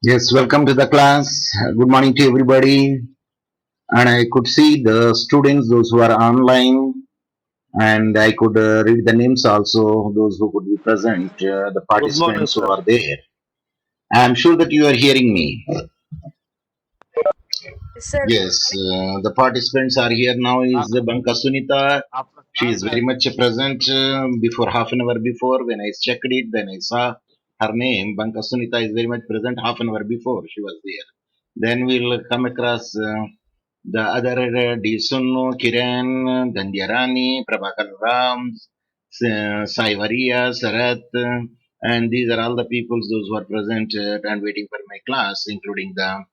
Yes, welcome to the class. Good morning to everybody. And I could see the students, those who are online, and I could read the names also, those who could be present, the Good morning, participants who sir. are there. I'm sure that you are hearing me. Yes, sir. Yes, the participants are here now. Is After, Banka Sunita. after She class, is very much present before half an hour before. When I checked it, then I saw her name. Banka Sunita is very much present half an hour before she was there. Then we'll come across the other Disunu, Kiran, Dhandyarani, Prabhakar Ram, Sai Varia, Sarath, and these are all the peoples those who are present and waiting for my class, including the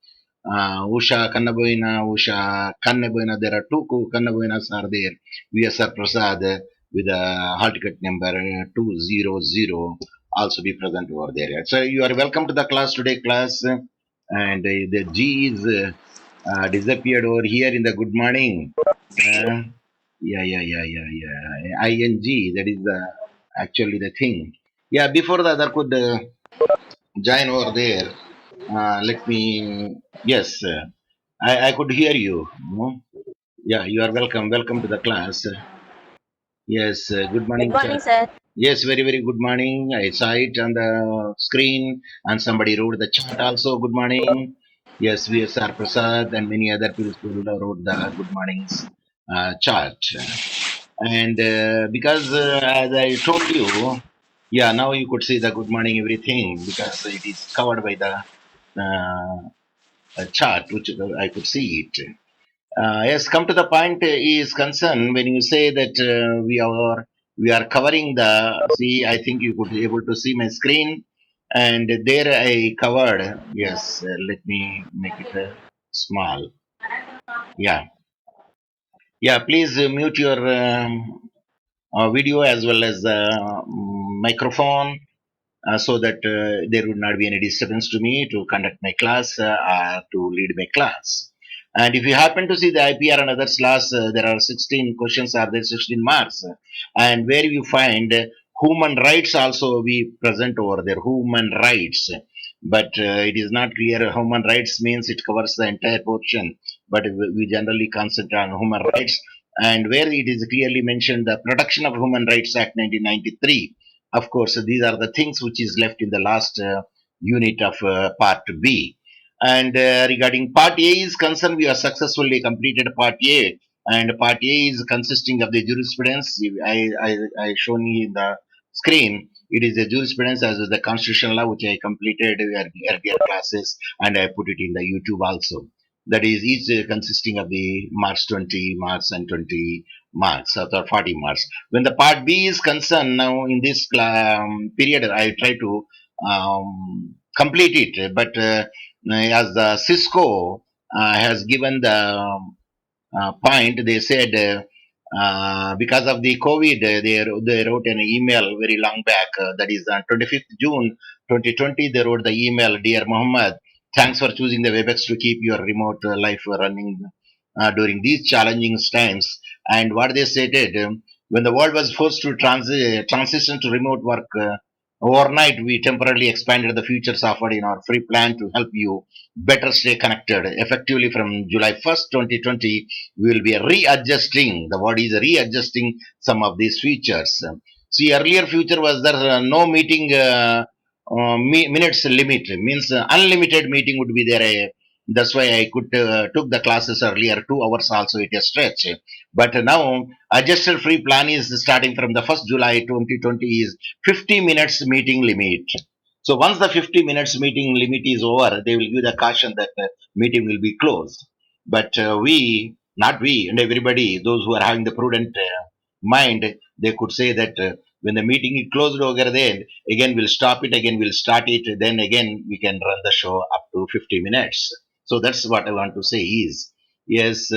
Usha Kannaboina, Usha Kannaboina. There are two Kannaboinas are there. VSR Prasad with a hall ticket number 200 also be present over there. So you are welcome to the class today, class. And the G is disappeared over here in the good morning. Uh, yeah. ING, that is the actually the thing. Yeah, before the other could join over there. Let me, yes, I could hear you. No? Yeah, you are welcome. Welcome to the class. Yes, good Good morning, sir. morning, sir. Yes, very, very good morning. I saw it on the screen and somebody wrote the chat also. Good morning. Yes, VSR Prasad and many other people wrote the good mornings chat. And because, as I told you, yeah, now you could see the good morning everything because it is covered by the chart, which I could see it. Yes, come to the point is concerned when you say that we are covering the. See, I think you could be able to see my screen, and there I covered. Yes, let me make it small. Yeah, yeah. Please mute your video as well as the microphone so that there would not be any disturbance to me to conduct my class or to lead my class. And if you happen to see the IPR and others class, there are 16 questions, are there 16 marks, and where you find human rights also be present over there, human rights. But it is not clear human rights means it covers the entire portion, but we generally concentrate on human rights. And where it is clearly mentioned the Protection of Human Rights Act 1993, of course, these are the things which is left in the last unit of part B. And regarding part A is concerned, we have successfully completed part A. And part A is consisting of the jurisprudence. I shown you in the screen. It is the jurisprudence as well as the constitutional law, which I completed in earlier classes, and I put it in the YouTube also. That is each consisting of the marks 20 marks and 20 marks or 40 marks. When the part B is concerned, now in this period, I try to complete it, but as the Cisco has given the point, they said because of the COVID, they wrote an email very long back. That is on 25th June 2020. They wrote the email, Dear Muhammad, thanks for choosing the WebEx to keep your remote life running during these challenging times. And what they stated, when the world was forced to transition to remote work overnight, we temporarily expanded the features offered in our free plan to help you better stay connected. Effectively from July 1st, 2020, we will be readjusting. The word is readjusting some of these features. See, earlier feature was there no meeting minutes limit, means unlimited meeting would be there. That's why I could took the classes earlier 2 hours also it is stretch. But now adjusted free plan is starting from the 1st July 2020 is 50 minutes meeting limit. So once the 50 minutes meeting limit is over, they will give the caution that the meeting will be closed. But not we, and everybody, those who are having the prudent mind, they could say that when the meeting is closed over there, again we'll stop it, again we'll start it, then again we can run the show up to 50 minutes. So that's what I want to say is, yes,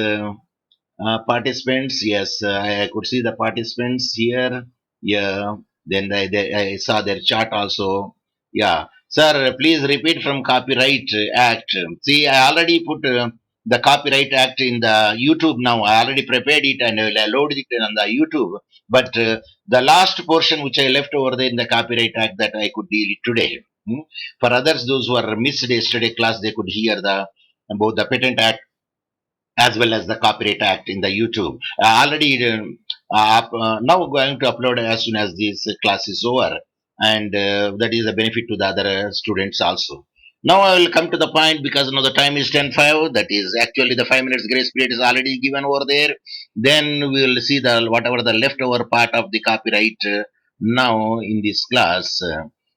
participants, yes, I could see the participants here. Yeah, then I saw their chart also. Yeah, sir, please repeat from Copyright Act. See, I already put the Copyright Act in the YouTube now. I already prepared it and I loaded it on the YouTube. But the last portion which I left over there in the Copyright Act that I could deal it today. Hmm. For others, those who are missed yesterday class, they could hear the both the Patent Act as well as the Copyright Act in the YouTube. Already now going to upload as soon as this class is over, and that is a benefit to the other students also. Now I will come to the point because now the time is 10:05. That is actually the 5 minutes grace period is already given over there. Then we will see the whatever the leftover part of the copyright now in this class.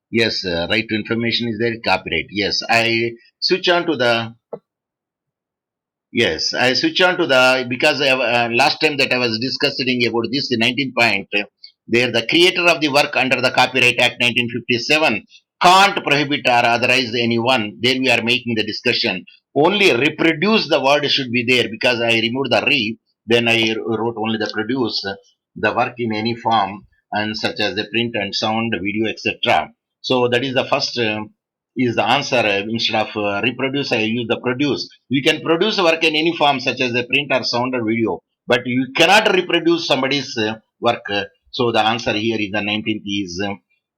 Yes, right to information is there. Copyright. Yes, I switch on to the Yes, I switch on to the because last time that I was discussing about this the 19 point, there the creator of the work under the Copyright Act 1957 can't prohibit or authorize anyone. There we are making the discussion. Only reproduce the word should be there because I removed the re, then I wrote only the produce, the work in any form and such as the print and sound, video, etc. So that is the first. Is the answer instead of reproduce I use the produce. You can produce work in any form such as a print or sound or video, but you cannot reproduce somebody's work. So the answer here is the 19th is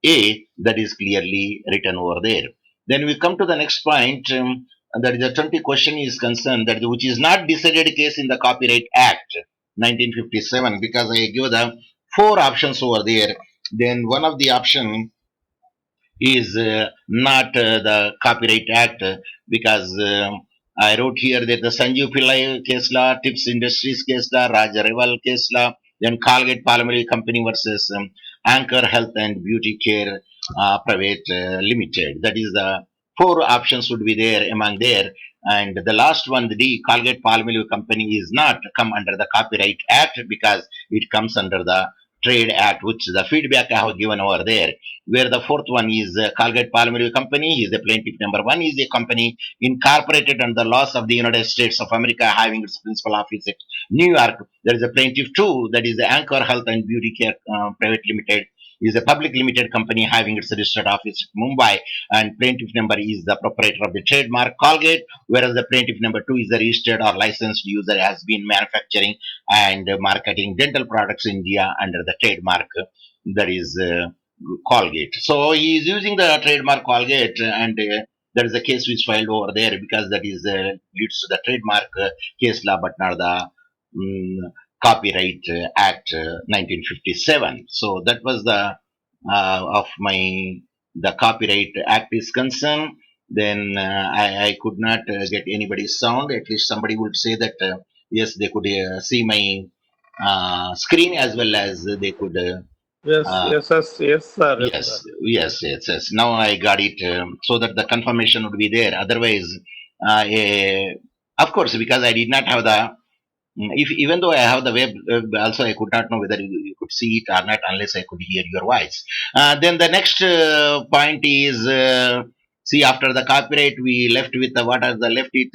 A, that is clearly written over there. Then we come to the next point, that is the 20 question is concerned that which is not decided case in the Copyright Act 1957 because I give the four options over there. Then one of the option is not the Copyright Act because I wrote here that the Sanjeev Pillai case law, Tips Industries case law, Raja Reval case law, then Colgate Palmolive Company versus Anchor Health and Beauty Care Private Limited. That is the four options would be there among there. And the last one, the D, Colgate Palmolive Company is not come under the Copyright Act because it comes under the Trade Act, which the feedback I have given over there where the fourth one is Colgate Palmolive Company. He is the plaintiff number one. Is a company incorporated under the laws of the United States of America, having its principal office at New York. There is a plaintiff two, that is the Anchor Health and Beauty Care Private Limited. Is a public limited company having its registered office at Mumbai, and plaintiff number is the proprietor of the trademark Colgate, whereas the plaintiff number two is the registered or licensed user has been manufacturing and marketing dental products in India under the trademark that is Colgate. So he is using the trademark Colgate, and there is a case which filed over there because that is leads to the trademark case law, but not the Copyright Act 1957. So that was the of my the Copyright Act is concerned. Then I could not get anybody's sound. At least somebody would say that yes, they could see my screen as well as they could. Yes, Uh, yes, yes, yes, sir, yes, Yes, sir. yes. Now I got it, so that the confirmation would be there. Otherwise, of course, because I did not have the, if even though I have the web, also I could not know whether you could see it or not unless I could hear your voice. Then the next point is, see, after the copyright, we left with the what are the left it.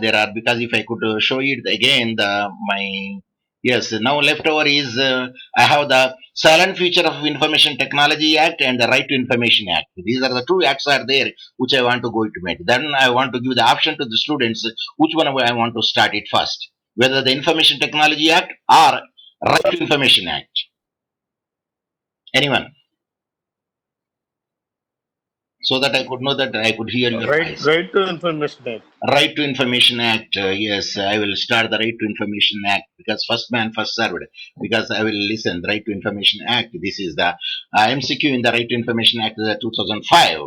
There are because if I could show it again, the my yes now leftover is I have the Silent Future of Information Technology Act and the Right to Information Act. These are the two acts are there which I want to go to make. Then I want to give the option to the students which one I want to start it first, whether the Information Technology Act or Right to Information Act. Anyone, so that I could know that I could hear your Right, voice. right to information act. Right to Information Act. Yes, I will start the Right to Information Act because first man first served. Because I will listen. Right to Information Act. This is the MCQ in the Right to Information Act 2005.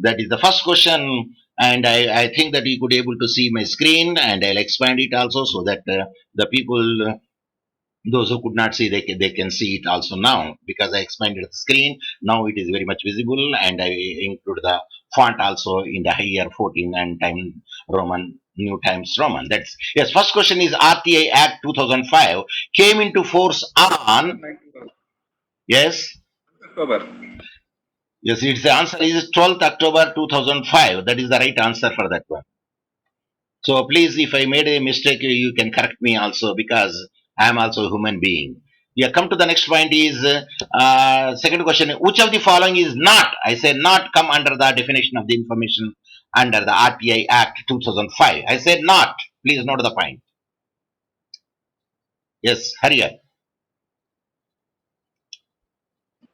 That is the first question, and I think that you could able to see my screen, and I'll expand it also so that the people those who could not see they can see it also now because I expanded the screen. Now it is very much visible and I include the font also in the higher 14 and time Roman New Times Roman. That's yes. First question is RTI Act 2005 came into force on yes. October. Yes, its the answer is 12th October 2005. That is the right answer for that one. So please, if I made a mistake, you can correct me also because I am also a human being. Yeah, come to the next point is second question. Which of the following is not? I say not come under the definition of the information under the RTI Act 2005. I said not. Please note the point. Yes, hurry up.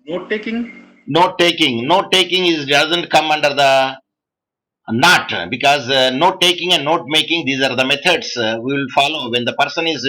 Note taking. Note taking. Note taking is doesn't come under the not, because note taking and note making, these are the methods we will follow. When the person is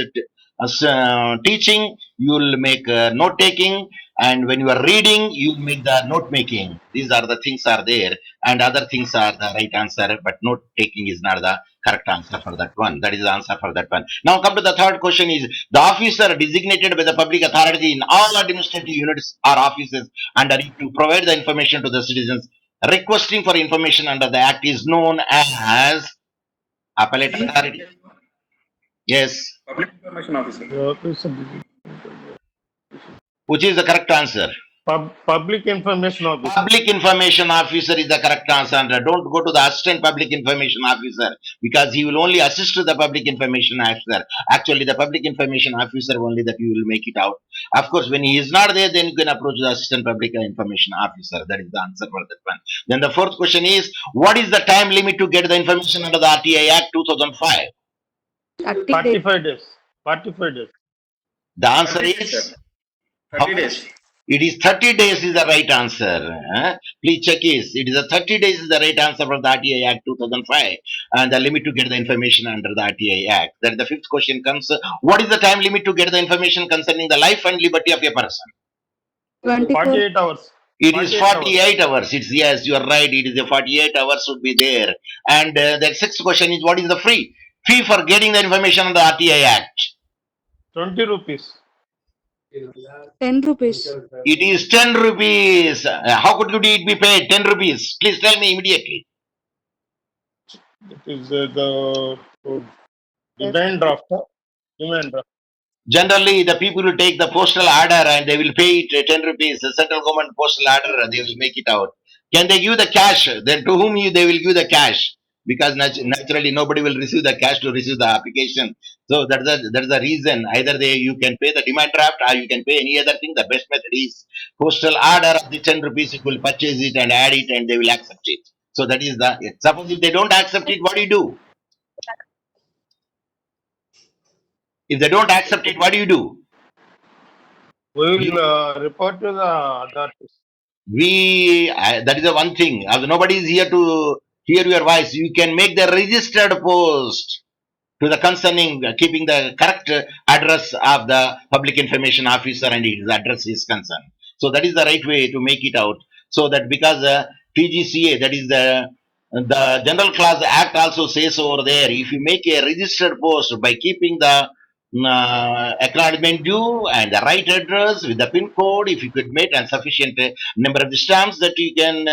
teaching, you will make note taking, and when you are reading, you make the note making. These are the things are there, and other things are the right answer, but note taking is not the correct answer for that one. That is the answer for that one. Now come to the third question: is the officer designated by the public authority in all administrative units or offices under it to provide the information to the citizens requesting for information under the act is known as appellate C. authority? Yes. Public Information Officer. The officer, Which is the correct answer? public information officer. Public information officer is the correct answer. Don't go to the assistant public information officer, because he will only assist to the public information officer. Actually, the public information officer only that you will make it out. Of course, when he is not there, then you can approach the assistant public information officer. That is the answer for that one. Then the fourth question is, what is the time limit to get the information under the RTI Act 2005? 30 days. 45 days. 45 days. The answer 30 days, is sir. how 30 much? days. It is 30 days is the right answer. Please check it is a 30 days is the right answer from the RTI Act 2005, and the limit to get the information under the RTI Act. That the fifth question comes. What is the time limit to get the information concerning the life and liberty of a person? 24. 48 hours. It is 48 48 hours. It's yes, you are right. It is a 48 hours should be there. And the sixth question is, what is the fee for getting the information on the RTI Act? 20 rupees. 10 rupees. It is 10 rupees. How could it be paid? 10 rupees. Please tell me immediately. It is the demand draft. Demand draft. Generally, the people will take the postal order and they will pay it 10 rupees. The central government postal order, they will make it out. Can they give the cash? Then to whom they will give the cash? Because naturally nobody will receive the cash to receive the application. So that's the reason. Either you can pay the demand draft or you can pay any other thing. The best method is postal order of the 10 rupees. You will purchase it and add it and they will accept it. So that is the. Suppose if they don't accept it, what do you do? If they don't accept it, what do you do? We will report to the authorities. That is the one thing. As nobody is here to hear your voice, you can make the registered post to the concerning, keeping the correct address of the public information officer and his address is concerned. So that is the right way to make it out. So that because PGCA, that is the General Class Act also says over there, if you make a registered post by keeping the acknowledgement due and the right address with the pin code, if you could make a sufficient number of the stamps that you can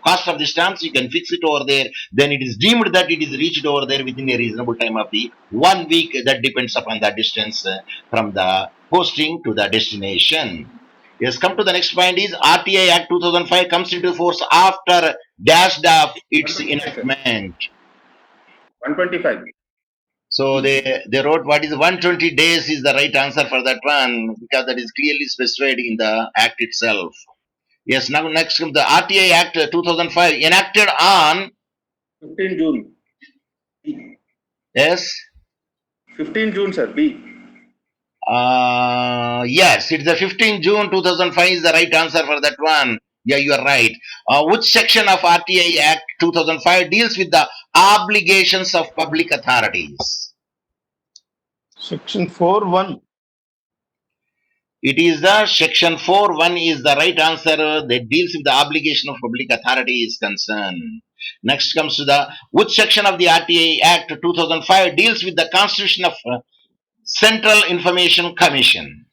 cost of the stamps, you can fix it over there, then it is deemed that it is reached over there within a reasonable time of the 1 week. That depends upon the distance from the posting to the destination. Yes, come to the next point is RTI Act 2005 comes into force after dashed of its 125, sir. enactment. 125. So they wrote what is 120 days is the right answer for that one, because that is clearly specified in the act itself. Yes, now next comes the RTI Act 2005 enacted on 15 June. yes 15 June, sir. B. yes, it's the 15 June 2005 is the right answer for that one. Yeah, you are right. Which section of RTI Act 2005 deals with the obligations of public authorities? Section 4.1. It is the section 4.1 is the right answer that deals with the obligation of public authority is concerned. Next comes to the which section of the RTI Act 2005 deals with the constitution of Central Information Commission.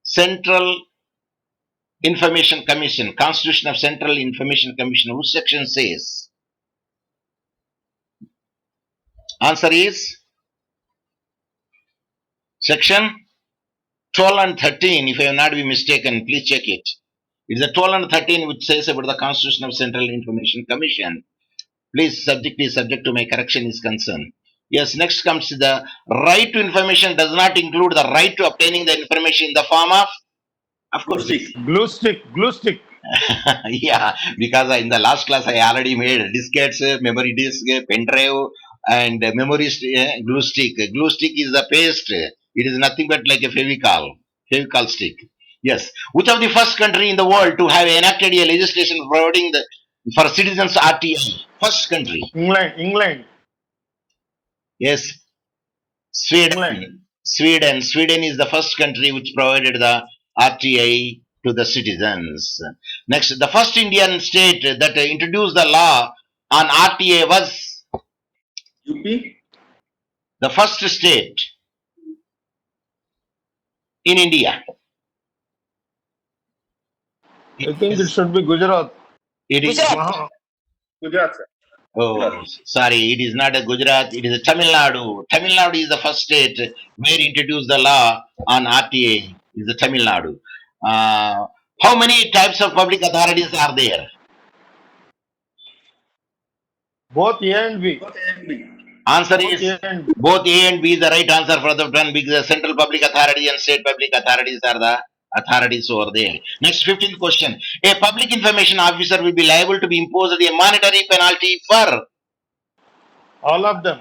Central Information Commission, Constitution of Central Information Commission. Which section says? Answer is section 12 and 13. If I have not been mistaken, please check it. It is the 12 and 13 which says about the Constitution of Central Information Commission. Please subject to my correction is concerned. Yes, next comes to the right to information does not include the right to obtaining the information in the form of Blue course. stick. Glue stick. Glue stick. Yeah, because in the last class I already made diskettes, memory disk, pen drive, and memory glue stick. Glue stick is the paste. It is nothing but like a Fevicol. Fevicol stick. Yes. Which of the first country in the world to have enacted a legislation providing for citizens RTI? First country. England. Yes. England. Sweden is the first country which provided the RTI to the citizens. Next, the first Indian state that introduced the law on RTA was UP. the first state in India. I think it should be Gujarat. It is. Maha- Gujarat, sir. Oh, sorry, it is not a Gujarat. It is a Tamil Nadu. Tamil Nadu is the first state where introduced the law on RTA. Is the Tamil Nadu. How many types of public authorities are there? Both A and B. Both A and B. Answer Both is A and B. both A and B is the right answer for the one because the central public authority and state public authorities are the authorities over there. Next 15th question. A public information officer will be liable to be imposed a monetary penalty for All of them.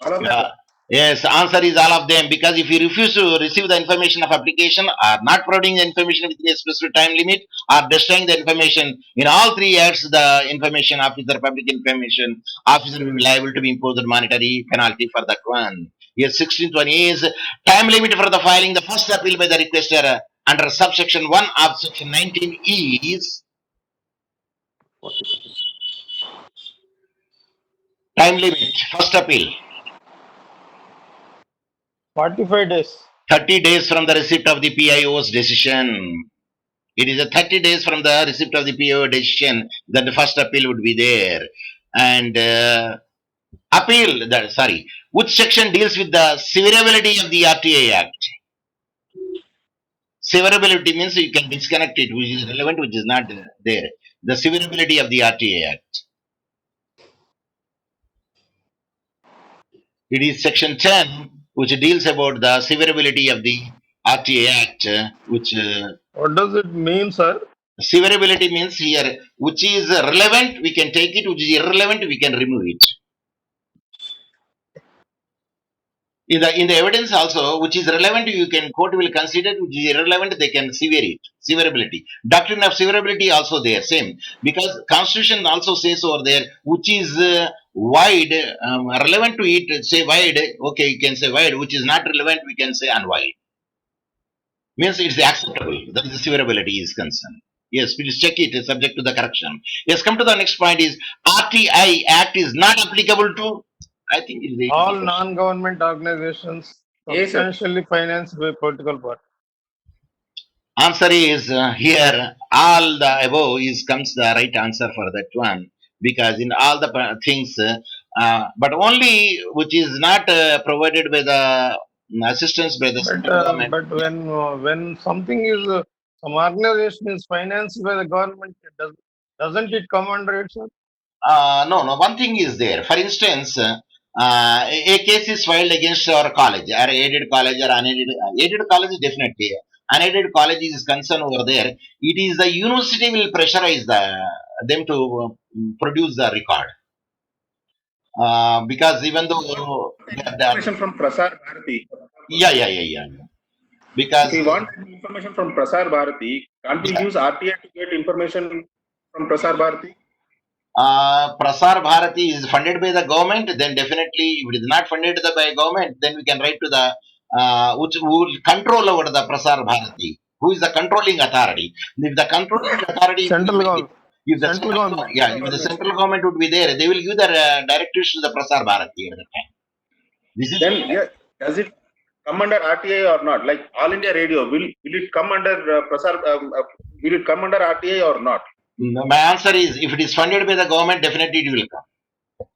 All of them. yes, answer is all of them because if you refuse to receive the information of application or not providing the information within a specific time limit or destroying the information in all three acts, the information officer, public information officer will be liable to be imposed monetary penalty for that one. Yes, 16th one is time limit for the filing the first appeal by the requester under subsection 1 of section 19 is time limit first appeal 45 days. 30 days from the receipt of the PIO's decision. It is a 30 days from the receipt of the PIO decision that the first appeal would be there. And which section deals with the severability of the RTA Act? Severability means you can disconnect it, which is relevant, which is not there. The severability of the RTA Act. It is section 10, which deals about the severability of the RTA Act, which What does it mean, sir? severability means here, which is relevant, we can take it, which is irrelevant, we can remove it. In the evidence also, which is relevant, you can court will consider it, which is irrelevant, they can sever it. Severability. Doctrine of severability also there, same. Because Constitution also says over there, which is wide, relevant to it, say wide, okay, you can say wide, which is not relevant, we can say unwide. Means it's acceptable. That is the severability is concerned. Yes, please check it, it's subject to the correction. Yes, come to the next point is RTI Act is not applicable to, I think it is All non-government organizations Yes, sir. substantially financed by political party. Answer is here all the above is comes the right answer for that one because in all the things but only which is not provided by the assistance by the central government. But when something is some organization is financed by the government, doesn't it come under it, sir? No, one thing is there. For instance, a case is filed against our college, or aided college or unaided. Aided college definitely. Unaided college is concerned over there. It is the university will pressurize them to produce the record. Because even though Information from Prasar Bharati. yeah. Because If we want any information from Prasar Bharati, can't we use RTI to get information from Prasar Bharati? Prasar Bharati is funded by the government, then definitely if it is not funded by government, then we can write to the which will control over the Prasar Bharati. Who is the controlling authority? If the controlling authority Central government. if the Central government. yeah, if the central government would be there, they will give the directives to the Prasar Bharati at the time. This is Then yeah, does it come under RTI or not? Like All India Radio, will it come under Prasar? Will it come under RTI or not? my answer is if it is funded by the government, definitely it will come.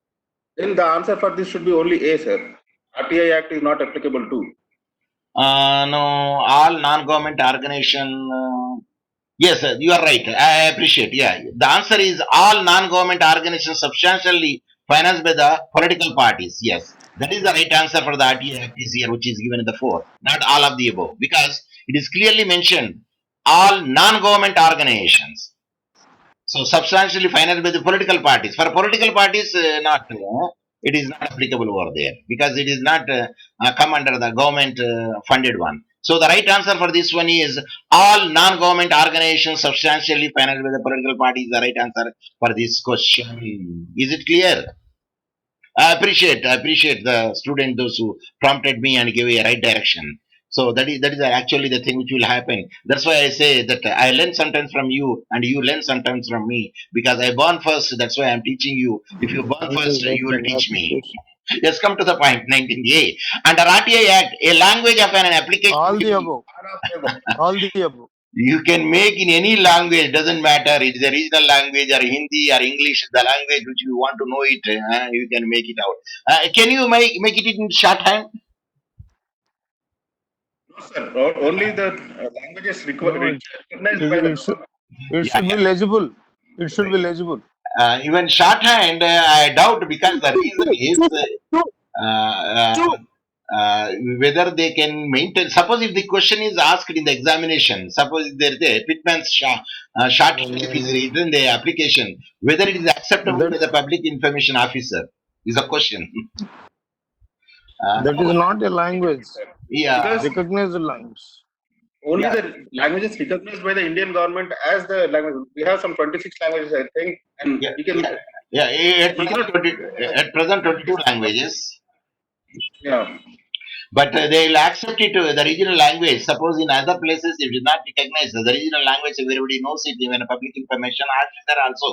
Then the answer for this should be only A, sir. RTI Act is not applicable to. No, all non-government organization. Yes, sir, you are right. I appreciate. Yeah, the answer is all non-government organizations substantially financed by the political parties. Yes, that is the right answer for the RTI Act is here, which is given in the 4, not all of the above, because it is clearly mentioned all non-government organizations. So substantially financed by the political parties. For political parties, not. It is not applicable over there because it is not come under the government funded one. So the right answer for this one is all non-government organizations substantially financed by the political party is the right answer for this question. Is it clear? I appreciate the student those who prompted me and gave a right direction. So that is actually the thing which will happen. That's why I say that I learn sometimes from you and you learn sometimes from me because I born first. That's why I'm teaching you. If you born I will first, make you will an teach me. application. Let's come to the point. 19A. Under RTI Act, a language of an application All can the be above. All the above. you can make in any language, doesn't matter. It's a regional language or Hindi or English, the language which you want to know it, you can make it out. Can you make it in shorthand? No, sir. Only the languages No, recognized by the it should, government. it Yeah, should be legible. It should be legible. even shorthand, I doubt because the reason is uh, uh, uh, whether they can maintain. Suppose if the question is asked in the examination, suppose if there is a Pitman's shorthand if is written in the application, whether it is acceptable by That the public information officer is a question. that is not a language. Yeah, Because Recognized language. only yeah, the languages recognized by the Indian government as the language. We have some 26 languages, I think, and yeah, you can, yeah. At you present, cannot. 20, at present 22 languages. Yeah. But they will accept it the regional language. Suppose in other places it is not recognized the regional language, everybody knows it, even a public information officer also.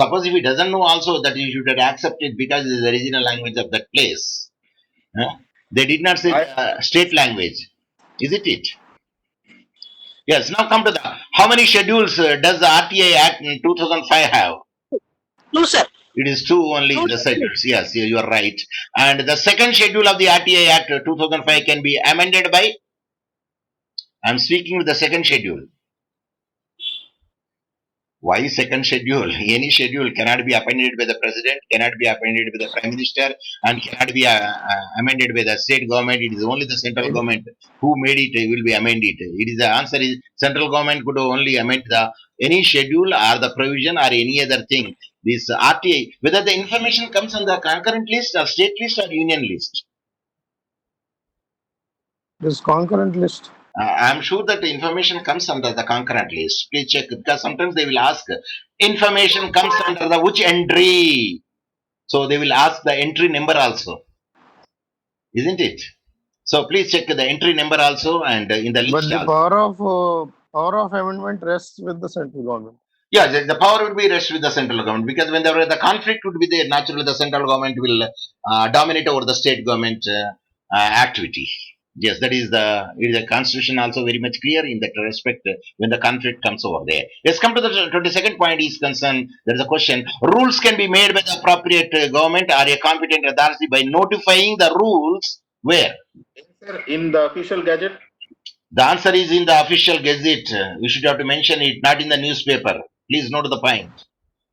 Suppose if he doesn't know also that he should accept it because it is the regional language of that place. Huh? They did not say I the state language, is it? Yes. Now come to the how many schedules does the RTI Act in 2005 have? No, sir. It is two only the schedules. Yes, you are right. And the second schedule of the RTI Act 2005 can be amended by. I'm speaking with the second schedule. Why second schedule? Any schedule cannot be amended by the president, cannot be amended by the prime minister, and cannot be amended by the state government. It is only the central government who made it will be amended. It is the answer is central government could only amend the any schedule or the provision or any other thing. This RTI, whether the information comes on the concurrent list or state list or union list. This concurrent list. I'm sure that the information comes under the concurrent list. Please check because sometimes they will ask information comes under the which entry. So they will ask the entry number also, isn't it? So please check the entry number also and in the But list the also. power of amendment rests with the central government. Yeah, the power will be rest with the central government because when the conflict would be there, naturally the central government will dominate over the state government activity. Yes, that is the constitution also very much clear in that respect when the conflict comes over there. Let's come to the 22nd point is concerned. There is a question. Rules can be made by the appropriate government or a competent authority by notifying the rules where? Sir, in the official gazette. The answer is in the official gazette. We should have to mention it, not in the newspaper. Please note the point.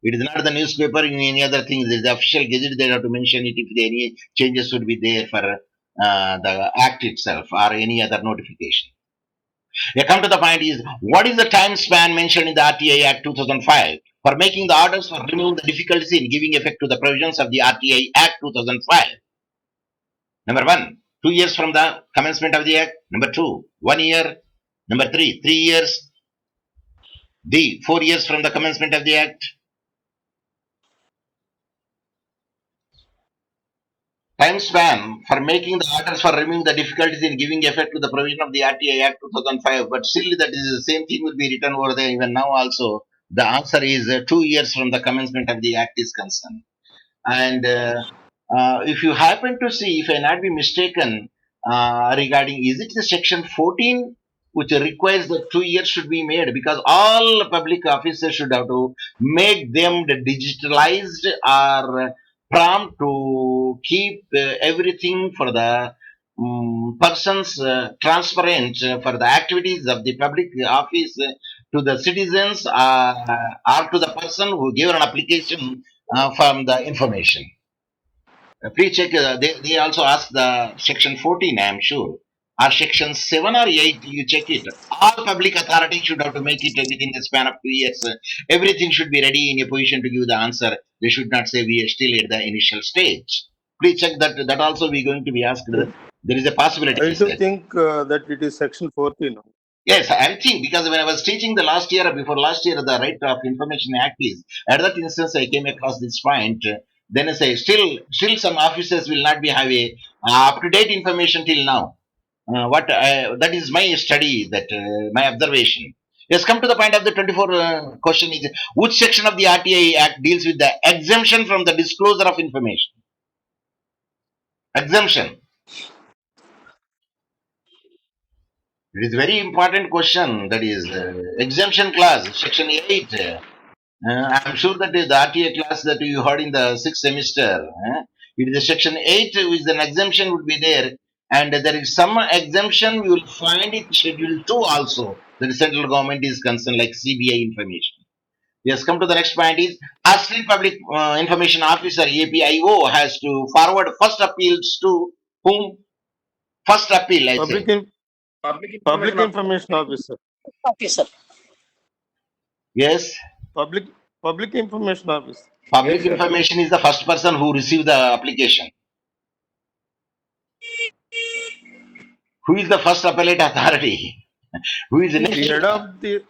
It is not the newspaper in any other things. It is the official gazette. They have to mention it if any changes would be there for the act itself or any other notification. They come to the point is what is the time span mentioned in the RTI Act 2005 for making the orders for removing the difficulties in giving effect to the provisions of the RTI Act 2005? Number 1, 2 years from the commencement of the act. Number 2, 1 year. Number 3, 3 years. D, 4 years from the commencement of the act. Time span for making the orders for removing the difficulties in giving effect to the provision of the RTI Act 2005, but still that is the same thing will be written over there even now also. The answer is 2 years from the commencement of the act is concerned. And if you happen to see, if I not be mistaken, regarding is it the section 14 which requires that 2 years should be made because all public officers should have to make them the digitalized or prompt to keep everything for the persons transparent for the activities of the public office to the citizens or to the person who gave an application from the information. Please check. They also ask the section 14, I am sure. Or section 7 or 8, you check it. All public authorities should have to make it within the span of 2 years. Everything should be ready in a position to give the answer. They should not say we are still at the initial stage. Please check that. That also we are going to be asked There is a possibility. I He do said. think that it is section 14. Yes, I think because when I was teaching the last year, before last year, the Right of Information Act is, at that instance, I came across this point. Then I say, still some officers will not be having up-to-date information till now. That is my study, that my observation. Yes, come to the point of the 24 question is, which section of the RTI Act deals with the exemption from the disclosure of information? Exemption. It is very important question. That is exemption clause, section 8. I'm sure that the RTA class that you heard in the sixth semester, it is a section 8 with an exemption would be there. And there is some exemption, you will find it schedule 2 also. The central government is concerned, like CBI information. Yes, come to the next point is Assistant Public Information Officer APIO has to forward first appeals to whom? First appeal, I say. Public Information Officer. Officer. Yes. Public Information Officer. Public information is the first person who received the application. Who is the first appellate authority? Who is next? The head of the.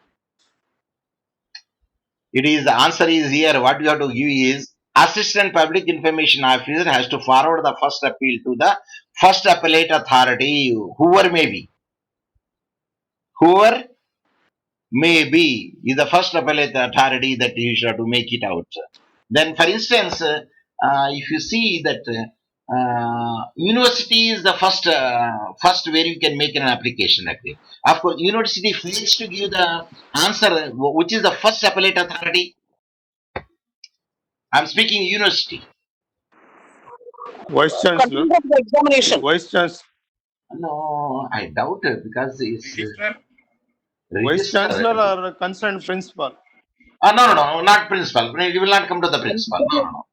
It is the answer is here. What you have to give is Assistant Public Information Officer has to forward the first appeal to the first appellate authority, whoever may be. Whoever may be is the first appellate authority that you should have to make it out. Then, for instance, if you see that university is the first where you can make an application. Actually, of course, university fails to give the answer. Which is the first appellate authority? I'm speaking university. Vice Chancellor. Control of the examination. Vice Chancellor. No, I doubt it because it's Vice Chancellor or concerned principal. No, not principal. You will not come to the principal. No.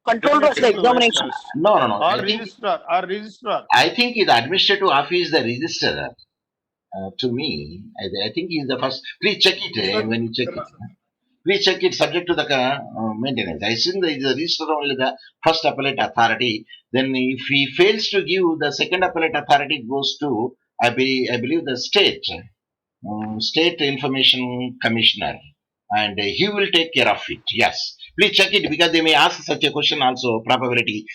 Control of the examination. No. Or registrar. I think the administrative office, the registrar. To me, I think he is the first. Please check it when you check it. Please check it subject to the maintenance. I think the registrar only the first appellate authority. Then if he fails to give, the second appellate authority goes to, I believe the state information commissioner, and he will take care of it. Yes, please check it because they may ask such a question also. Probability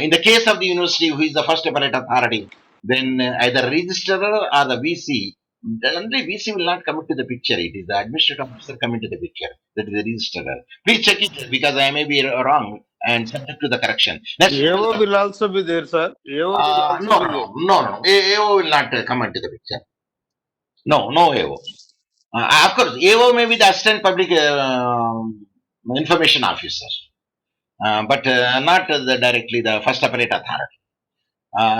in the case of the university, who is the first appellate authority, then either registrar or the VC. Then only VC will not come into the picture. It is the administrative officer coming to the picture. That is the registrar. Please check it because I may be wrong and subject to the correction. Next, AO will also be there, sir. AO will also be there. No. AO will not come into the picture. No AO. Of course, AO may be the Assistant Public Information Officer, but not directly the first appellate authority.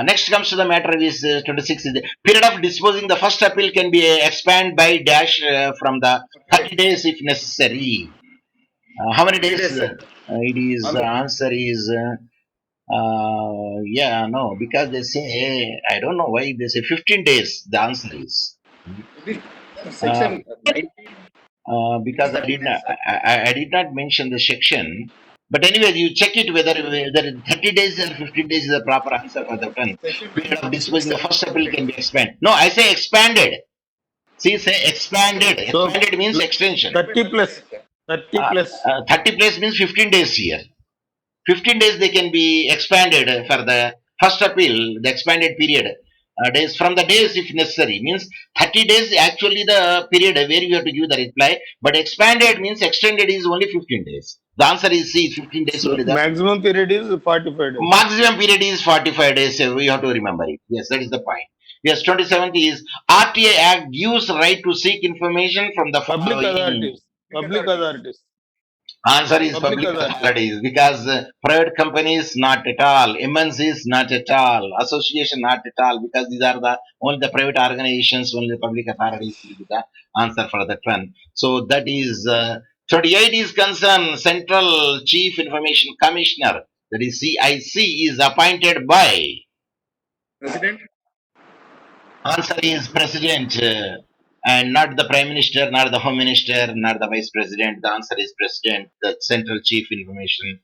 Next comes to the matter is 26 is the period of disposing the first appeal can be expanded by dash from the 30 days if necessary. How many days? It is answer is because they say I don't know why they say 15 days. The answer is Section 19. because I did not mention the section. But anyway, you check it whether 30 days or 15 days is the proper answer for the one. Period of disposing the first appeal can be expanded. No, I say expanded. See, say expanded. So, Expanded means extension. 30 plus. 30 plus means 15 days here. 15 days they can be expanded for the first appeal, the expanded period. Days from the days if necessary means 30 days actually the period where you have to give the reply, but expanded means extended is only 15 days. The answer is C, 15 days only. Maximum period is 45 days. Maximum period is 45 days. We have to remember it. Yes, that is the point. Yes, 27th is RTA Act gives right to seek information from the Public following. authorities. Answer is public authorities because private companies not at all, MNCs not at all, association not at all, because these are the only the private organizations, only the public authorities will be the answer for that one. So that is 38 is concerned Central Chief Information Commissioner, that is CIC, is appointed by. President. Answer is President. And not the Prime Minister, not the Home Minister, not the Vice President. The answer is President, the Central Chief Information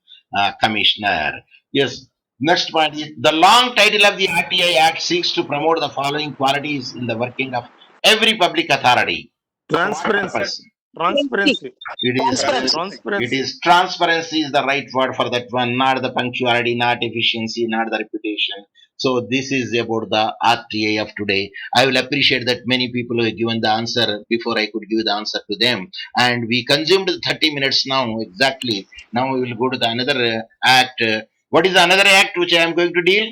Commissioner. Yes, Next point is the long title of the RTI Act seeks to promote the following qualities in the working of every public authority. For what Transparency. purpose? Transparency. It is Transparency. Transparency. transparency is the right word for that one, not the punctuality, not efficiency, not the reputation. So this is about the RTA of today. I will appreciate that many people have given the answer before I could give the answer to them. And we consumed 30 minutes now exactly. Now we will go to the another act. What is the another act which I am going to deal?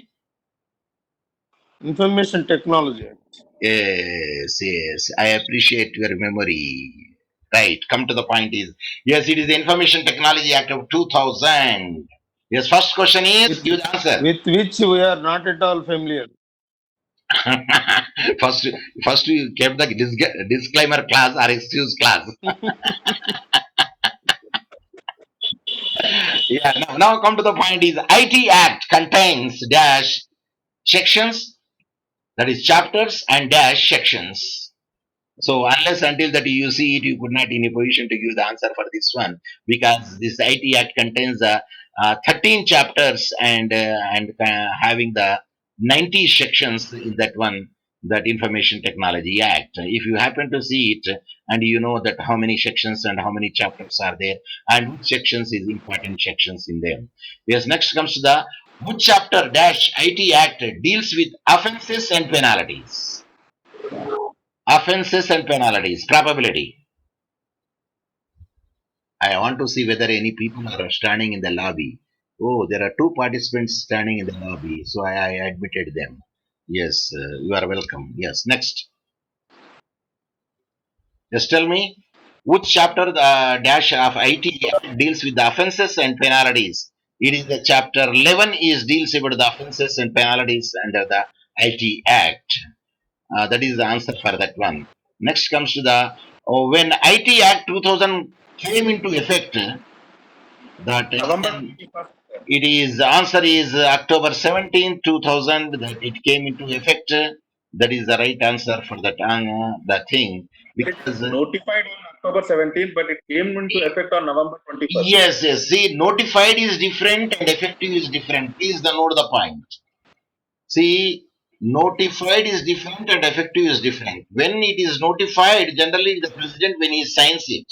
Information Technology Act. Yes, yes. I appreciate your memory. Right. Come to the point is yes, it is the Information Technology Act of 2000. Yes. First question is give the answer. With which we are not at all familiar. first, first you kept the disclaimer class or excuse class. Yeah. Now come to the point is IT Act contains dash sections, that is chapters, and dash sections. So unless until that you see it, you could not in a position to give the answer for this one, because this IT Act contains 13 chapters and having the 90 sections in that one, that Information Technology Act. If you happen to see it and you know that how many sections and how many chapters are there and which sections is important sections in them. Yes, next comes to the which chapter dash IT Act deals with offenses and penalties. Offenses and penalties, probability. I want to see whether any people are standing in the lobby. Oh, there are two participants standing in the lobby, so I admitted them. Yes, you are welcome. Yes, next. Just tell me which chapter the dash of IT deals with the offenses and penalties. It is the chapter 11 is deals about the offenses and penalties under the IT Act. That is the answer for that one. Next comes to the when IT Act 2000 came into effect, that November 21st. it is the answer is October 17, 2000 that it came into effect. That is the right answer for that the thing, It is because notified on October 17th, but it came into effect on November 21st. yes, yes. See, notified is different and effective is different. Please note the point. See, notified is different and effective is different. When it is notified, generally the president when he signs it.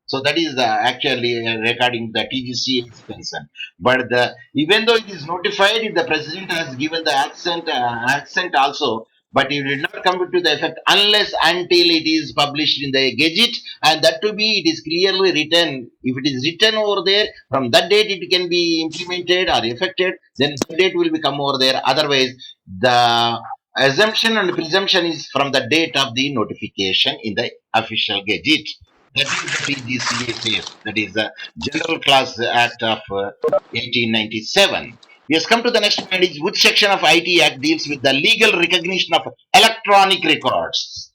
So that is the actually regarding the TGC is concerned. But the even though it is notified, if the president has given the accent also, but it will not come into the effect unless until it is published in the Gazette, and that to be it is clearly written. If it is written over there, from that date it can be implemented or effected, then that date will become over there. Otherwise, the assumption and presumption is from the date of the notification in the official Gazette. That is the TGCA, that is the General Class Act of 1897. We have come to the next point is which section of IT Act deals with the legal recognition of electronic records.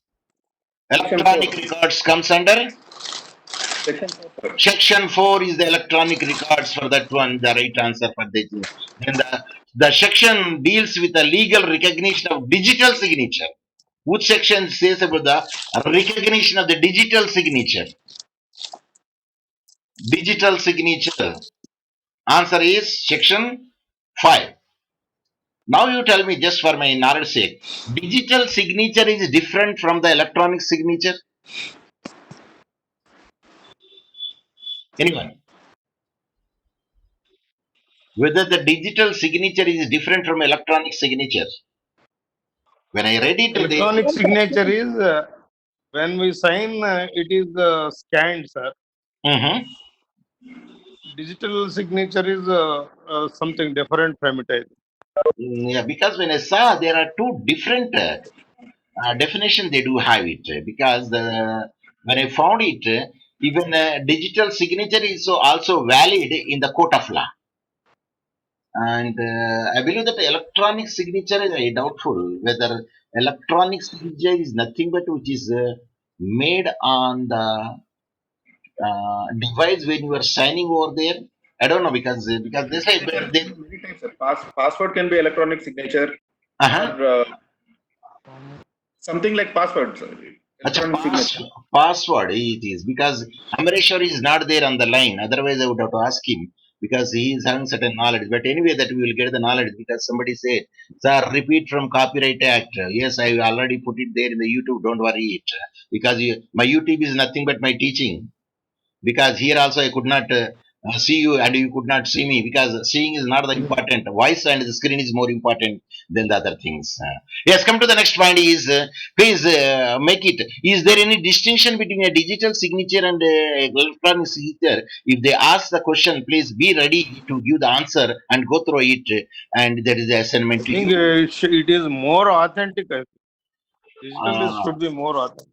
Electronic records comes under Section 4. Section 4 is the electronic records for that one, the right answer for this. Then the section deals with the legal recognition of digital signature. Which section says about the recognition of the digital signature? Digital signature. Answer is section 5. Now you tell me, just for my knowledge sake, digital signature is different from the electronic signature? Anyone? Whether the digital signature is different from electronic signature? When I read it, Electronic signature is when we sign, it is scanned, sir. Digital signature is something different from it. I think. Yeah, because when I saw there are two different definition they do have it, because when I found it, even digital signature is also valid in the court of law. And I believe that electronic signature is doubtful whether electronic signature is nothing but which is made on the device when you are signing over there. I don't know, because they say they, Many types, sir. Password can be electronic signature uh-huh. or something like password, sir. Electronic signature. Password it is, because Amreshwar is not there on the line. Otherwise, I would have to ask him. because he is having certain knowledge. But anyway, that we will get the knowledge because somebody said, "Sir, repeat from Copyright Act." Yes, I already put it there in the YouTube. Don't worry it because my YouTube is nothing but my teaching. Because here also I could not see you and you could not see me because seeing is not the important. Voice and the screen is more important than the other things. Yes, come to the next point is please make it. Is there any distinction between a digital signature and electronic signature? If they ask the question, please be ready to give the answer and go through it. And there is the assignment I to think you. it is more authentic. I think. Digital should be more authentic.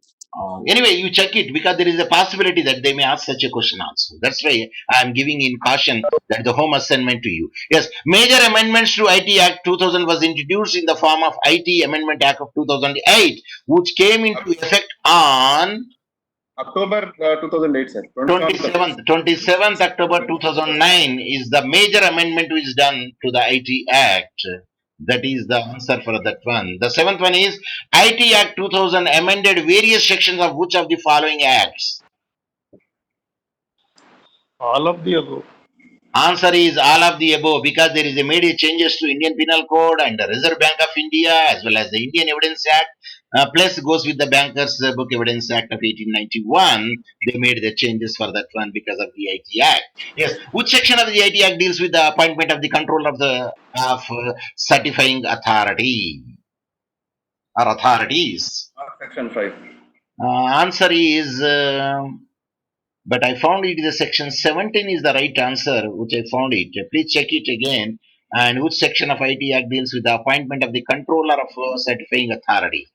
Anyway, you check it because there is a possibility that they may ask such a question also. That's why I am giving in caution that the home assignment to you. Yes, major amendments to IT Act 2000 was introduced in the form of IT Amendment Act of 2008, which came into effect on October 2008, sir. 27th October 2009 is the major amendment which is done to the IT Act. That is the answer for that one. The seventh one is IT Act 2000 amended various sections of which of the following acts? All of the above. Answer is all of the above because there is a made changes to Indian Penal Code and the Reserve Bank of India as well as the Indian Evidence Act. Plus goes with the Bankers Book Evidence Act of 1891. They made the changes for that one because of the IT Act. Yes, which section of the IT Act deals with the appointment of the control of the certifying authority or authorities? Section 5. Answer is. But I found it is a section 17 is the right answer, which I found it. Please check it again. And which section of IT Act deals with the appointment of the controller of certifying authority?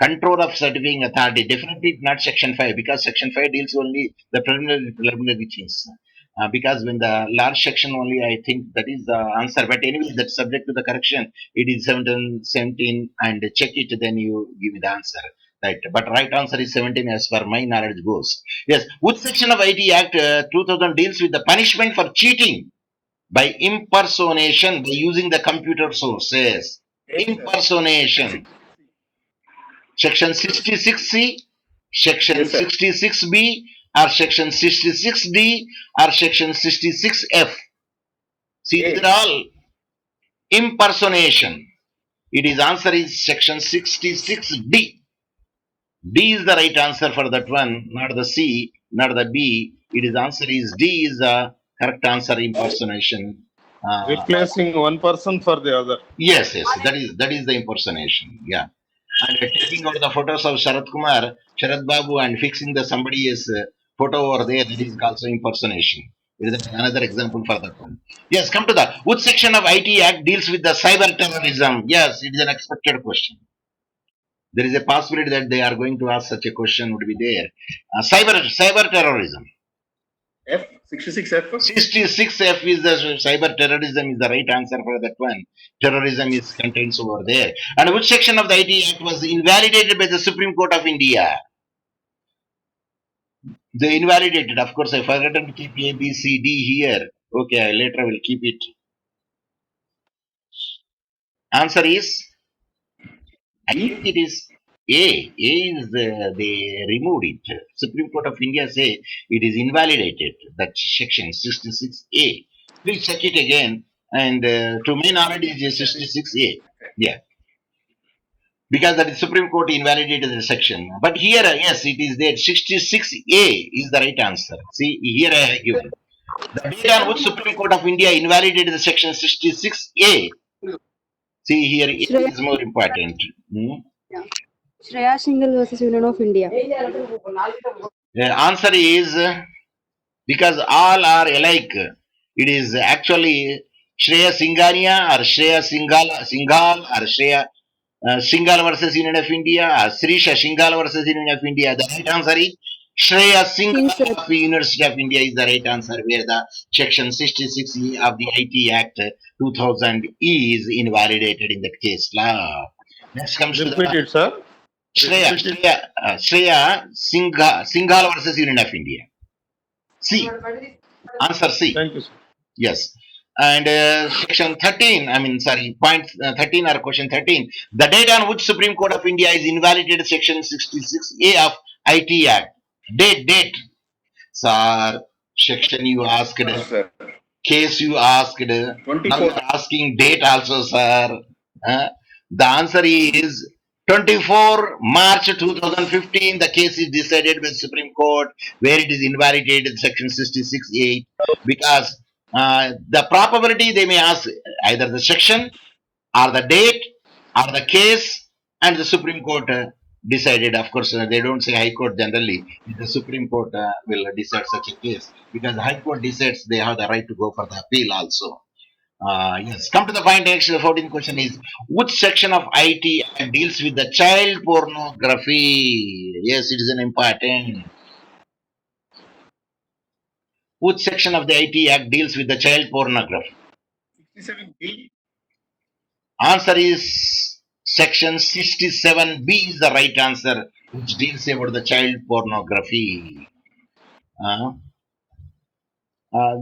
Control of certifying authority, definitely not section 5 because section 5 deals only the preliminary things. Because when the large section only, I think that is the answer. But anyway, that's subject to the correction. It is 17 and check it, then you give me the answer. Right, but right answer is 17 as far my knowledge goes. Yes, which section of IT Act 2000 deals with the punishment for cheating by impersonation by using the computer sources? Impersonation. Section 66C, Section Yes, sir. 66B, or Section 66D, or Section 66F. See, these are all impersonation. It is answer is Section 66D. D is the right answer for that one, not the C, not the B. It is answer is D is the correct answer. Impersonation. Replacing one person for the other. Yes, that is the impersonation. Yeah, and taking out the photos of Sharat Kumar, Sharat Babu, and fixing the somebody's photo over there. That is also impersonation. It is another example for that one. Yes, come to that. Which section of IT Act deals with the cyber terrorism? Yes, it is an expected question. There is a possibility that they are going to ask such a question would be there. Cyber terrorism. F, 66F. 66F is the cyber terrorism is the right answer for that one. Terrorism is contained over there. And which section of the IT Act was invalidated by the Supreme Court of India? They invalidated. Of course, I forgot to keep A, B, C, D here. Okay, later I will keep it. Answer is, I think it is A. A is they removed it. Supreme Court of India say it is invalidated. That section 66A. Please check it again. And to my knowledge, it is 66A. Yeah. Because that is Supreme Court invalidated the section. But here, yes, it is there. 66A is the right answer. See, here I have given. The date on which Supreme Court of India invalidated the section 66A. See, here it is more important. Shreya Shingal versus Union of India. The answer is because all are alike. It is actually Shreya Singhania or Shreya Singhal or Shreya Singhal versus Union of India or Srisha Singhal versus Union of India. The right answer is Shreya Singhal of the University of India is the right answer where the section 66E of the IT Act 2000 is invalidated in that case. Next comes to Repeat the it, sir. Shreya Singhal versus Union of India. C. Answer C. Thank you, sir. Yes. And section 13, point 13 or question 13. The date on which Supreme Court of India is invalidated section 66A of IT Act. Date. Sir, section you asked. Sir. case you asked. Now 24. you are asking date also, sir. Uh, the answer is 24 March 2015. The case is decided by Supreme Court, where it is invalidated section 66(8) because the probability they may ask either the section or the date or the case, and the Supreme Court decided. Of course, they don't say High Court generally. The Supreme Court will decide such a case because the High Court decides they have the right to go for the appeal also. Yes, come to the point. Next, the 14th question is which section of IT deals with the child pornography? Yes, it is an important. Which section of the IT Act deals with the child pornography? 67B. Answer is section 67B is the right answer, which deals about the child pornography.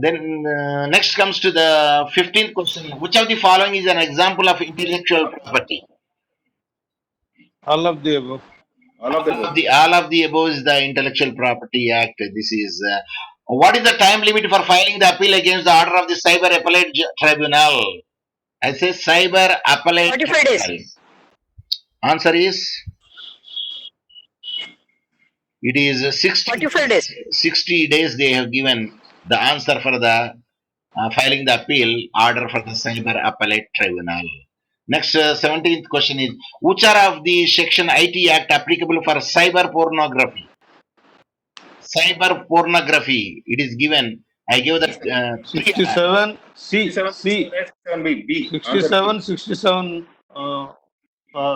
Then next comes to the 15th question. Which of the following is an example of intellectual property? All of the above. All of the above. All of the above is the Intellectual Property Act. This is what is the time limit for filing the appeal against the order of the Cyber Appellate Tribunal? I say Cyber Appellate 45 days. Tribunal. Answer is it is 45 days. 60 days they have given the answer for the filing the appeal order for the Cyber Appellate Tribunal. Next, 17th question is which are of the Section IT Act applicable for cyber pornography? Cyber pornography. It is given. I give the 67 C. 67, C. 67B. B. 67, 67,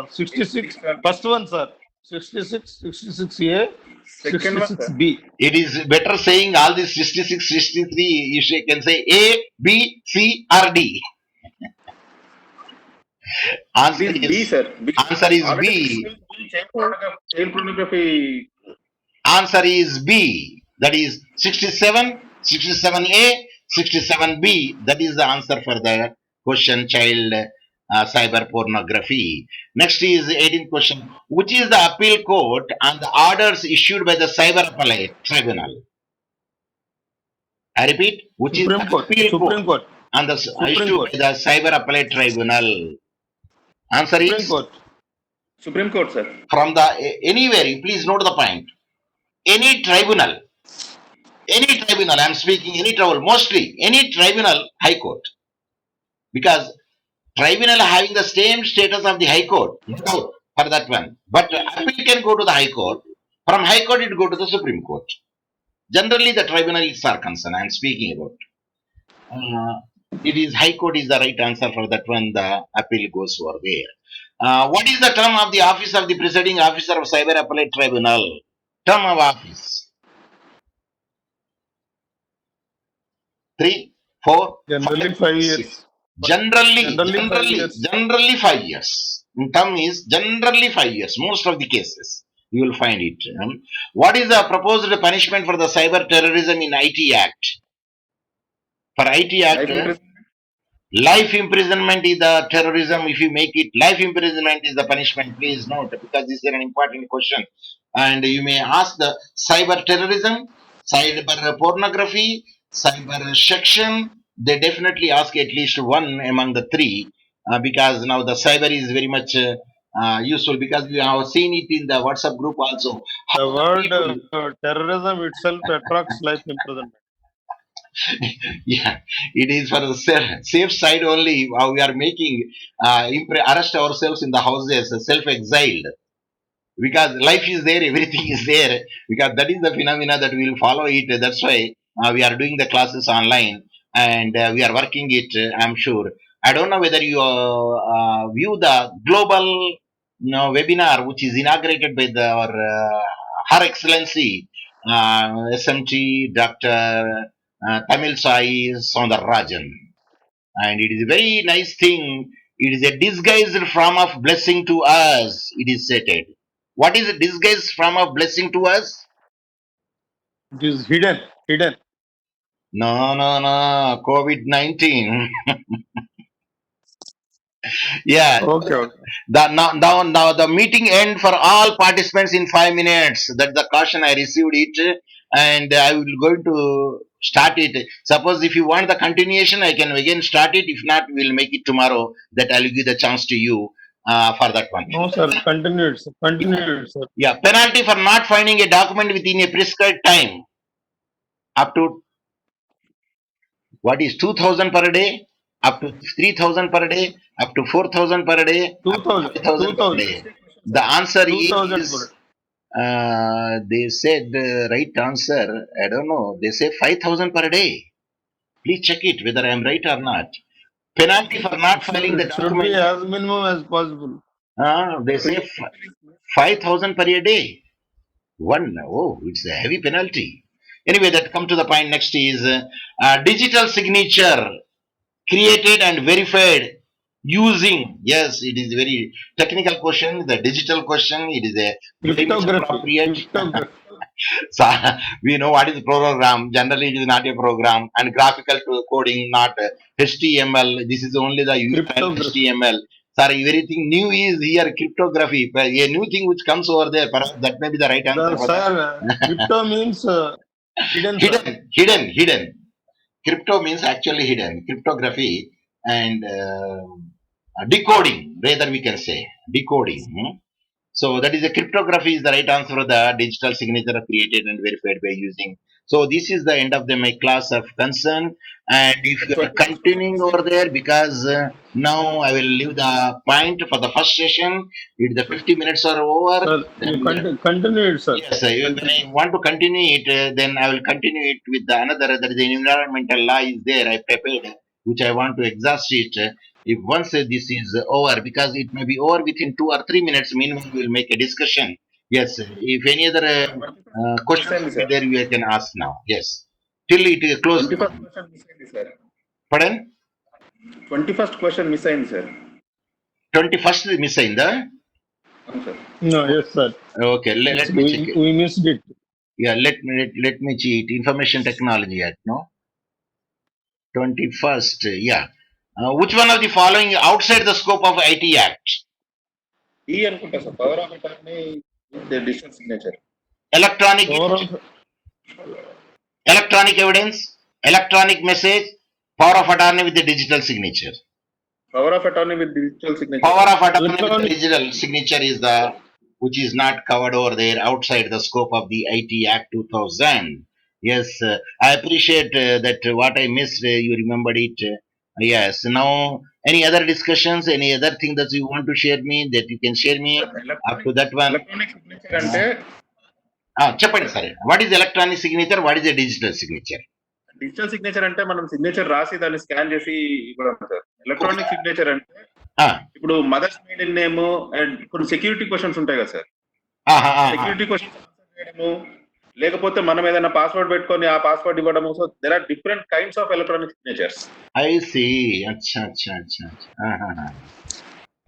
66. First one, sir. 66, 66A, Second one, sir. 66B. It is better saying all these 66, 63. You can say A, B, C, or D. Answer It is B, is sir. B. answer is Already B. child pornography. Answer is B. That is 67, 67A, 67B. That is the answer for the question child cyber pornography. Next is 18th question. Which is the appeal court and the orders issued by the Cyber Appellate Tribunal? I repeat, which is Supreme the Court. appeal Supreme court Court. and the issued Court. by the Cyber Appellate Tribunal? Answer Supreme is Court. Supreme Court, sir. from the anywhere. Please note the point. Any tribunal, I'm speaking any tribunal, mostly any tribunal, High Court, because tribunal having the same status of the High Court, no doubt for that one. But appeal can go to the High Court. From High Court, it go to the Supreme Court. Generally, the tribunals are concerned. I am speaking about. It is High Court is the right answer for that one. The appeal goes over there. What is the term of the office of the presiding officer of Cyber Appellate Tribunal? Term of office. 3, 4, Generally 5, 5 6. years. Generally 5 years. generally 5 years. Term is generally 5 years. Most of the cases you will find it. What is the proposed punishment for the cyber terrorism in IT Act? For IT Act, life imprisonment is the terrorism. If you make it life imprisonment is the punishment. Please note because this is an important question. And you may ask the cyber terrorism, cyber pornography, cyber section. They definitely ask at least one among the three because now the cyber is very much useful because we have seen it in the WhatsApp group also. The word terrorism itself attracts life imprisonment. Yeah, it is for the safe side only. We are making arrest ourselves in the houses, self-exiled. Because life is there, everything is there. Because that is the phenomena that we will follow it. That's why we are doing the classes online and we are working it. I'm sure. I don't know whether you view the global webinar which is inaugurated by our Her Excellency SMT Dr. Tamil Sai Soundararajan. And it is a very nice thing. It is a disguised form of blessing to us, it is stated. What is a disguised form of blessing to us? It is hidden. Hidden. No, COVID-19. Yeah. Okay. Now the meeting end for all participants in 5 minutes. That's the caution I received it, and I will going to Start it. Suppose if you want the continuation, I can again start it. If not, we'll make it tomorrow. That I'll give the chance to you for that one. No, sir. Continue it, sir. Continue it, sir. Yeah, penalty for not finding a document within a prescribed time up to what is 2,000 per day, up to 3,000 per day, up to 4,000 per day, up to 2,000. 5,000 per day. The answer 2,000 is per day. they said right answer. I don't know. They say 5,000 per day. Please check it whether I am right or not. Penalty for not filing the It should be document. as minimum as possible. They say 5,000 per day. One. Oh, it's a heavy penalty. Anyway, that come to the point. Next is digital signature created and verified using. Yes, it is very technical question. The digital question. It is a very much Cryptography. appropriate. Cryptography. So we know what is program. Generally, it is not a program, and graphical coding, not HTML. This is only the Cryptography. HTML. Sorry, everything new is here cryptography. But a new thing which comes over there, perhaps that may be the right answer. For that. Sir, crypto means hidden, sir. Hidden. Crypto means actually hidden. Cryptography and decoding, rather we can say decoding. So that is a cryptography is the right answer for the digital signature created and verified by using. So this is the end of my class of concern. And if you are continuing over there, because now I will leave the point for the first session. If the 50 minutes are over, Sir, then you continue it, sir. yes, when I want to continue it, then I will continue it with the another. That is the environmental law is there. I prepared, which I want to exhaust it. If once this is over, because it may be over within 2 or 3 minutes, minimum we will make a discussion. Yes, if any other questions will be there, you can ask now. Yes, till it is closed. 21st question miss అయింది sir. Pardon? 21st question miss అయింది sir. 21st miss అయిందా? అవును sir. No, yes, sir. Okay, let me check it. We missed it. Yeah, let me cheat. Information Technology Act, no? 21st, yeah. Which one of the following outside the scope of IT Act? ఈ అనుకుంటా sir power of attorney digital signature. Electronic evidence, electronic message, power of attorney with the digital signature. Power of attorney with digital signature. Power of attorney with the Electronic- digital signature is the which is not covered over there outside the scope of the IT Act 2000. Yes, I appreciate that what I missed, you remembered it. Yes, now any other discussions, any other thing that you want to share me that you can share me up to that one? Electronic signature అంటే చెప్పండి సరే. What is electronic signature? What is a digital signature? Digital signature అంటే మనం signature రాసి దాన్ని scan చేసి ఇవ్వడం sir. Electronic signature అంటే Ah, ఇప్పుడు మదర్స్ మెయిల్ నేమ్ అండ్ కొన్ని సెక్యూరిటీ క్వశ్చన్స్ ఉంటాయి కదా సార్. సెక్యూరిటీ క్వశ్చన్స్ ఆన్సర్ చేయడము, లేకపోతే మనం ఏదైనా పాస్వర్డ్ పెట్టుకొని ఆ పాస్వర్డ్ ఇవ్వడము. So there are different kinds of electronic signatures. I see. అచ్చా.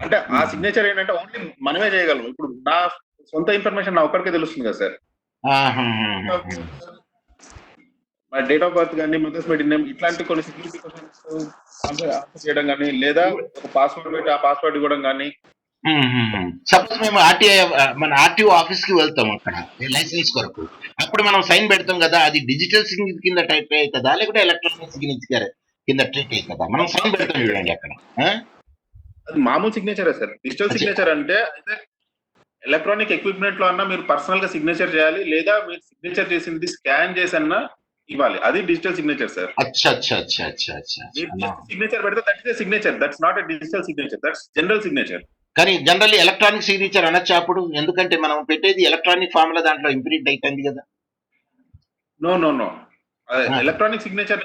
అంటే ఆ సిగ్నేచర్ ఏంటంటే ఓన్లీ మనమే చేయగలం. ఇప్పుడు నా సొంత ఇన్ఫర్మేషన్ నా ఒక్కడికే తెలుస్తుంది కదా సార్. మా డేట్ ఆఫ్ బర్త్ కానీ మదర్స్ మెయిల్ నేమ్ ఇట్లాంటి కొన్ని సెక్యూరిటీ క్వశ్చన్స్ ఆన్సర్ చేయడం కానీ, లేదా ఒక పాస్వర్డ్ పెట్టి ఆ పాస్వర్డ్ ఇవ్వడం కానీ. సపోజ్ మేము మన ఆర్టీఓ ఆఫీస్ కి వెళ్తాం, అక్కడ లైసెన్స్ కొరకు. అప్పుడు మనం సైన్ పెడతాం కదా, అది డిజిటల్ సిగ్నేచర్ కింద టైప్ అవుతుందా లేకపోతే ఎలక్ట్రానిక్ సిగ్నేచర్ కింద ట్రీట్ అవుతుందా? మనం సైన్ పెడతాం చూడండి అక్కడ. అది మామూలు సిగ్నేచరే సార్. డిజిటల్ సిగ్నేచర్ అంటే అయితే ఎలక్ట్రానిక్ ఎక్విప్మెంట్ లో అన్నా మీరు పర్సనల్ గా సిగ్నేచర్ చేయాలి, లేదా మీరు సిగ్నేచర్ చేసింది స్కాన్ చేసి అన్నా ఇవ్వాలి. అది డిజిటల్ సిగ్నేచర్ సార్. అచ్చా. సిగ్నేచర్ పెడితే that is signature. That's not a digital signature, that's general signature. కానీ జనరల్లీ ఎలక్ట్రానిక్ సిగ్నేచర్ అనొచ్చు అప్పుడు, ఎందుకంటే మనం పెట్టేది ఎలక్ట్రానిక్ ఫామ్ లో దాంట్లో ఇంప్రింట్ అవుతుంది కదా. నో ఎలక్ట్రానిక్ సిగ్నేచర్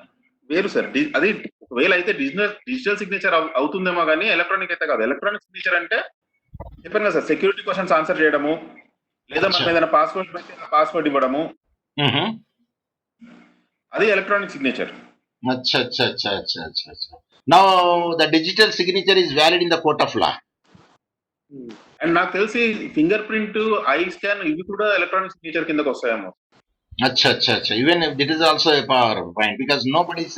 వేరు సార్. అది ఒకవేళ అయితే డిజిటల్ సిగ్నేచర్ అవుతుందేమో కానీ ఎలక్ట్రానిక్ అయితే కాదు. ఎలక్ట్రానిక్ సిగ్నేచర్ అంటే చెప్పాను కదా సార్, సెక్యూరిటీ క్వశ్చన్స్ ఆన్సర్ చేయడము, లేదా మనం ఏదైనా పాస్వర్డ్ పెట్టి ఆ పాస్వర్డ్ ఇవ్వడము, అది ఎలక్ట్రానిక్ సిగ్నేచర్. అచ్చా. Now the digital signature is valid in the court of law. And నాకు తెలిసి ఫింగర్ ప్రింట్, ఐ స్కాన్ ఇవి కూడా ఎలక్ట్రానిక్ సిగ్నేచర్ కిందకి వస్తాయేమో. Acha. Even if it is also a power point, because nobody is